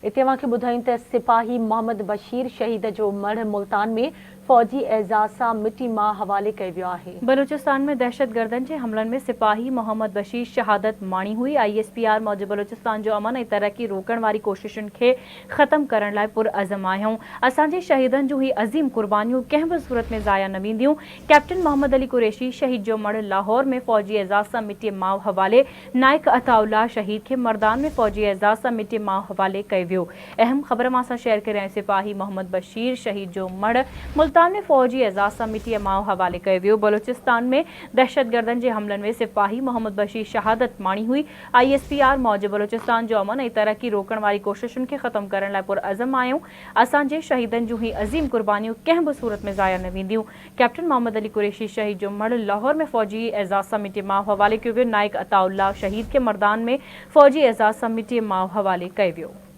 इतवां खे ॿुधायूं त सिपाही मोहम्मद बशीर शहीद जो मढ़ मुल्तान में फौजी एजाज़ सां मिटी मां हवाले कयो वियो आहे। बलूचिस्तान में दहशतगर्दनि जे हमलनि में सिपाही मोहम्मद बशीर शहादत माणी हुई। ISPR मौजूद बलूचिस्तान जो अमन ऐं तरक्की रोकण वारी कोशिशुनि खे ख़त्म करण लाइ पुरअज़म आहियूं। असांजे शहीदनि जूं ही अज़ीम कुर्बानियूं कंहिं बि सूरत में ज़ाया न वेंदियूं। कैप्टन मोहम्मद अली कुरैशी शहीद जो मढ़ लाहौर में फौजी एजाज़ सां मिटी मां हवाले, नाइक अताउल्लाह शहीद खे मर्दान में फौजी एजाज़ सां मिटी मां हवाले कयो वियो। अहम ख़बर मां सां शेयर करे सिपाही मोहम्मद बशीर शहीद जो मढ़ मुल्तान में फौजी एजाज़ सां मिटी मां हवाले कयो वियो। बलूचिस्तान में दहशतगर्दनि जे हमलनि में सिपाही मोहम्मद बशीर शहादत माणी हुई। ISPR मौज बलूचिस्तान जो अमन ऐं तरक्की रोकण वारी कोशिशुनि खे ख़त्म करण लाइ पुरअज़म आहियूं। असांजे शहीदनि जूं ही अज़ीम कुर्बानियूं कंहिं बि सूरत में ज़ाया न वेंदियूं। कैप्टन मोहम्मद अली कुरैशी शहीद जो मढ़ लाहौर में फौजी एजाज़ सां मिटी मां हवाले कयो वियो। नाइक अताउल्लाह शहीद खे मर्दान में फौजी एजाज़ सां मिटी मां हवाले कयो वियो।